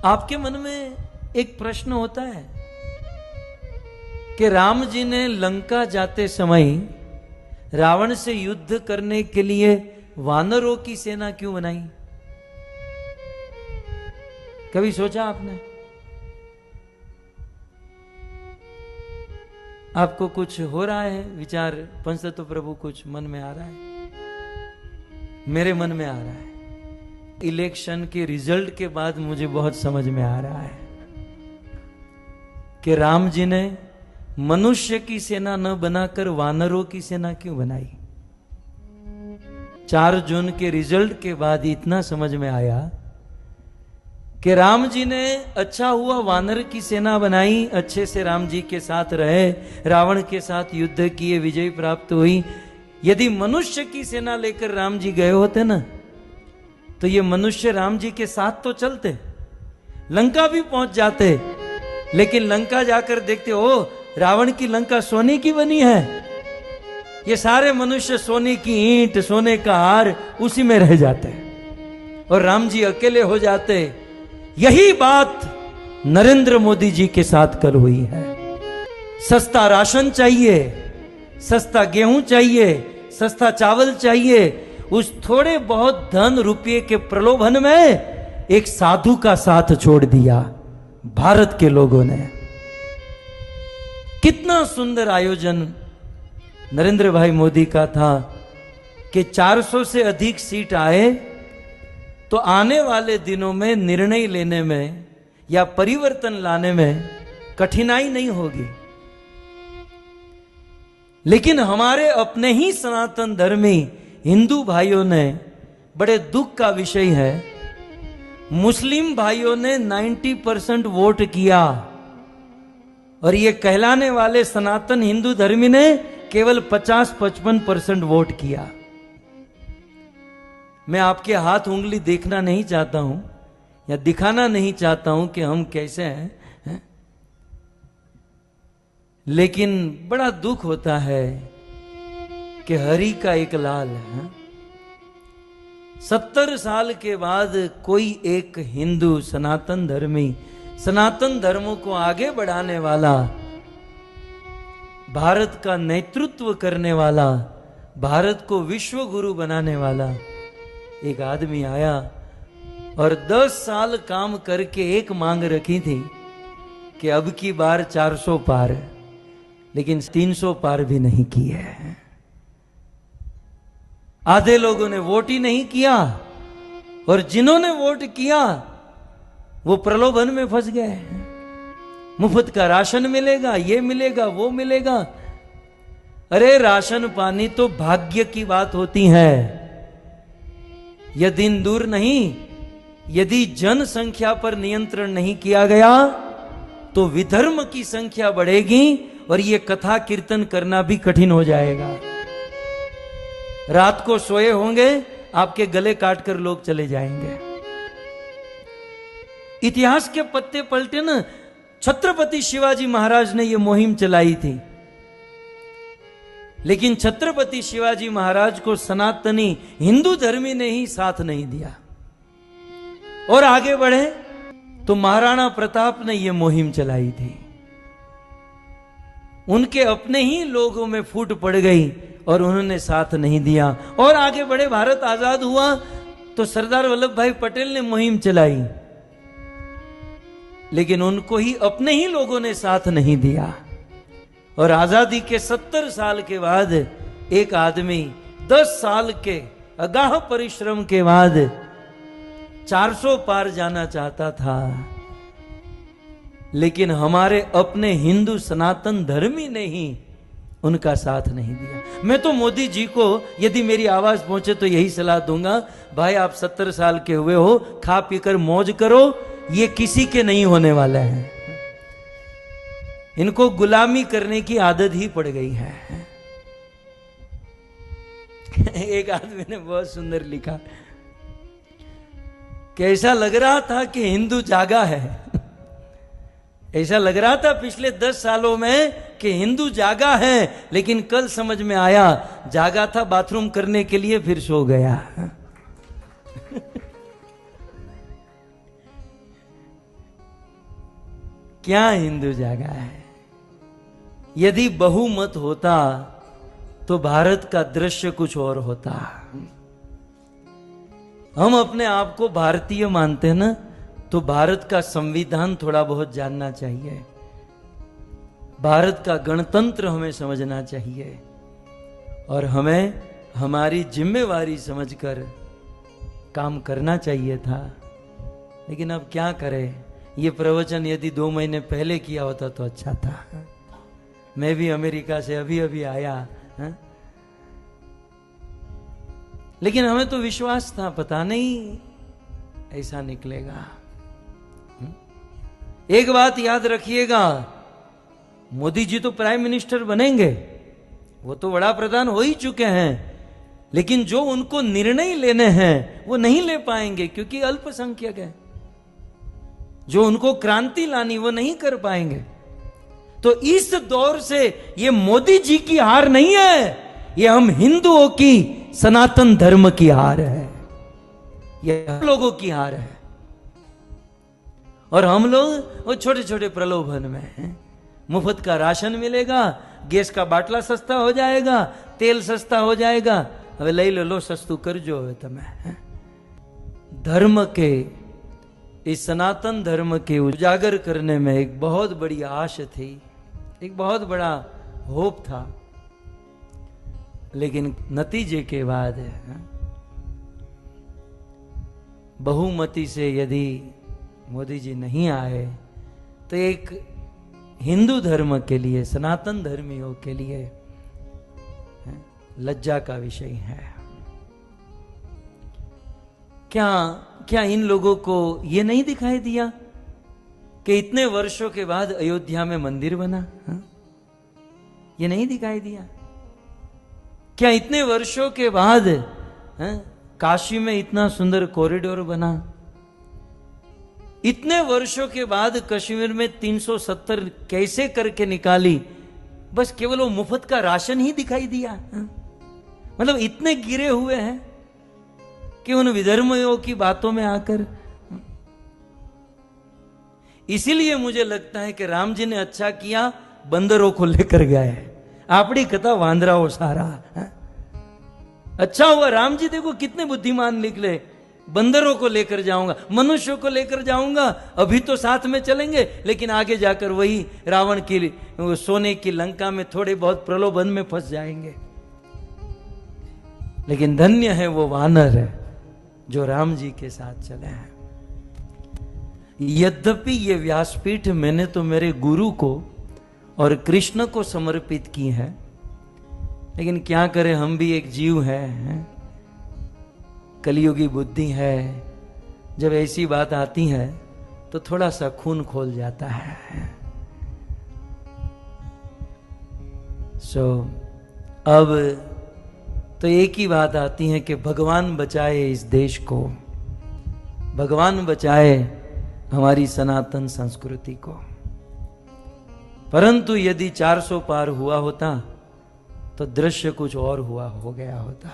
आपके मन में एक प्रश्न होता है कि राम जी ने लंका जाते समय रावण से युद्ध करने के लिए वानरों की सेना क्यों बनाई? कभी सोचा आपने? आपको कुछ हो रहा है विचार? पंचतत्व प्रभु कुछ मन में आ रहा है? मेरे मन में आ रहा है। इलेक्शन के रिजल्ट के बाद मुझे बहुत समझ में आ रहा है कि राम जी ने मनुष्य की सेना न बनाकर वानरों की सेना क्यों बनाई। 4 जून के रिजल्ट के बाद इतना समझ में आया कि राम जी ने अच्छा हुआ वानर की सेना बनाई, अच्छे से राम जी के साथ रहे, रावण के साथ युद्ध किए, विजय प्राप्त हुई। यदि मनुष्य की सेना लेकर राम जी गए होते ना, तो ये मनुष्य राम जी के साथ तो चलते, लंका भी पहुंच जाते, लेकिन लंका जाकर देखते हो रावण की लंका सोने की बनी है। ये सारे मनुष्य सोने की ईंट, सोने का हार उसी में रह जाते और राम जी अकेले हो जाते। यही बात नरेंद्र मोदी जी के साथ कल हुई है। सस्ता राशन चाहिए, सस्ता गेहूं चाहिए, सस्ता चावल चाहिए, उस थोड़े बहुत धन रुपये के प्रलोभन में एक साधु का साथ छोड़ दिया भारत के लोगों ने। कितना सुंदर आयोजन नरेंद्र भाई मोदी का था कि 400 से अधिक सीट आए तो आने वाले दिनों में निर्णय लेने में या परिवर्तन लाने में कठिनाई नहीं होगी। लेकिन हमारे अपने ही सनातन धर्मी हिंदू भाइयों ने, बड़े दुख का विषय है, मुस्लिम भाइयों ने 90% वोट किया और ये कहलाने वाले सनातन हिंदू धर्मी ने केवल 50-55% वोट किया। मैं आपके हाथ उंगली देखना नहीं चाहता हूं या दिखाना नहीं चाहता हूं कि हम कैसे हैं, लेकिन बड़ा दुख होता है कि हरि का एक लाल है। 70 साल के बाद कोई एक हिंदू सनातन धर्मी, सनातन धर्मों को आगे बढ़ाने वाला, भारत का नेतृत्व करने वाला, भारत को विश्व गुरु बनाने वाला एक आदमी आया और 10 साल काम करके एक मांग रखी थी कि अब की बार 400 पार, लेकिन 300 पार भी नहीं की है। आधे लोगों ने वोट ही नहीं किया और जिन्होंने वोट किया वो प्रलोभन में फंस गए। मुफ्त का राशन मिलेगा, ये मिलेगा, वो मिलेगा। अरे राशन पानी तो भाग्य की बात होती है। यह दिन दूर नहीं, यदि जनसंख्या पर नियंत्रण नहीं किया गया तो विधर्म की संख्या बढ़ेगी और यह कथा कीर्तन करना भी कठिन हो जाएगा। रात को सोए होंगे, आपके गले काटकर लोग चले जाएंगे। इतिहास के पत्ते पलटे ना, छत्रपति शिवाजी महाराज ने यह मुहिम चलाई थी, लेकिन छत्रपति शिवाजी महाराज को सनातनी हिंदू धर्मी ने ही साथ नहीं दिया और आगे बढ़े तो महाराणा प्रताप ने यह मुहिम चलाई थी। उनके अपने ही लोगों में फूट पड़ गई और उन्होंने साथ नहीं दिया और आगे बढ़े। भारत आजाद हुआ तो सरदार वल्लभ भाई पटेल ने मुहिम चलाई, लेकिन उनको ही अपने ही लोगों ने साथ नहीं दिया। और आजादी के 70 साल के बाद एक आदमी 10 साल के अगाह परिश्रम के बाद 400 पार जाना चाहता था, लेकिन हमारे अपने हिंदू सनातन धर्मी ने ही उनका साथ नहीं दिया। मैं तो मोदी जी को यदि मेरी आवाज पहुंचे तो यही सलाह दूंगा, भाई आप 70 साल के हुए हो, खा पीकर मौज करो, ये किसी के नहीं होने वाला है। इनको गुलामी करने की आदत ही पड़ गई है। एक आदमी ने बहुत सुंदर लिखा कि ऐसा लग रहा था कि हिंदू जागा है। ऐसा लग रहा था पिछले 10 सालों में कि हिंदू जागा है, लेकिन कल समझ में आया जागा था बाथरूम करने के लिए, फिर सो गया। क्या हिंदू जागा है। यदि बहुमत होता तो भारत का दृश्य कुछ और होता। हम अपने आप को भारतीय मानते हैं ना, तो भारत का संविधान थोड़ा बहुत जानना चाहिए, भारत का गणतंत्र हमें समझना चाहिए, और हमें हमारी जिम्मेवारी समझकर काम करना चाहिए था। लेकिन अब क्या करें, ये प्रवचन यदि 2 महीने पहले किया होता तो अच्छा था। मैं भी अमेरिका से अभी अभी आया, है? लेकिन हमें तो विश्वास था, पता नहीं ऐसा निकलेगा। एक बात याद रखिएगा, मोदी जी तो प्राइम मिनिस्टर बनेंगे, वो तो बड़ा प्रधान हो ही चुके हैं, लेकिन जो उनको निर्णय लेने हैं वो नहीं ले पाएंगे क्योंकि अल्पसंख्यक है। जो उनको क्रांति लानी वो नहीं कर पाएंगे। तो इस दौर से ये मोदी जी की हार नहीं है, ये हम हिंदुओं की सनातन धर्म की हार है, ये हम लोगों की हार है। और हम लोग वो छोटे छोटे प्रलोभन में हैं। मुफ्त का राशन मिलेगा, गैस का बाटला सस्ता हो जाएगा, तेल सस्ता हो जाएगा, હવે લઈ લો સસ્તું કરજો હવે તમે। धर्म के, इस सनातन धर्म के उजागर करने में एक बहुत बड़ी आश थी, एक बहुत बड़ा होप था, लेकिन नतीजे के बाद बहुमति से यदि मोदी जी नहीं आए तो एक हिंदू धर्म के लिए, सनातन धर्मियों के लिए लज्जा का विषय है। क्या इन लोगों को यह नहीं दिखाई दिया कि इतने वर्षों के बाद अयोध्या में मंदिर बना? ये नहीं दिखाई दिया? क्या इतने वर्षों के बाद काशी में इतना सुंदर कॉरिडोर बना? इतने वर्षों के बाद कश्मीर में 370 कैसे करके निकाली? बस केवल वो मुफ्त का राशन ही दिखाई दिया? मतलब इतने गिरे हुए हैं कि उन विधर्मियों की बातों में आकर। इसीलिए मुझे लगता है कि राम जी ने अच्छा किया, बंदरों को लेकर गए। आपड़ी कथा वांदराओ सारा। अच्छा हुआ, राम जी देखो कितने बुद्धिमान निकले। बंदरों को लेकर जाऊंगा, मनुष्यों को लेकर जाऊंगा, अभी तो साथ में चलेंगे, लेकिन आगे जाकर वही रावण की सोने की लंका में थोड़े बहुत प्रलोभन में फंस जाएंगे। लेकिन धन्य है वो वानर है जो राम जी के साथ चले हैं। यद्यपि ये व्यासपीठ मैंने तो मेरे गुरु को और कृष्ण को समर्पित की है, लेकिन क्या करें, हम भी एक जीव हैं, कलियुगी बुद्धि है। जब ऐसी बात आती है तो थोड़ा सा खून खोल जाता है। अब तो एक ही बात आती है कि भगवान बचाए इस देश को, भगवान बचाए हमारी सनातन संस्कृति को। परंतु यदि 400 पार हुआ होता तो दृश्य कुछ और हो गया होता।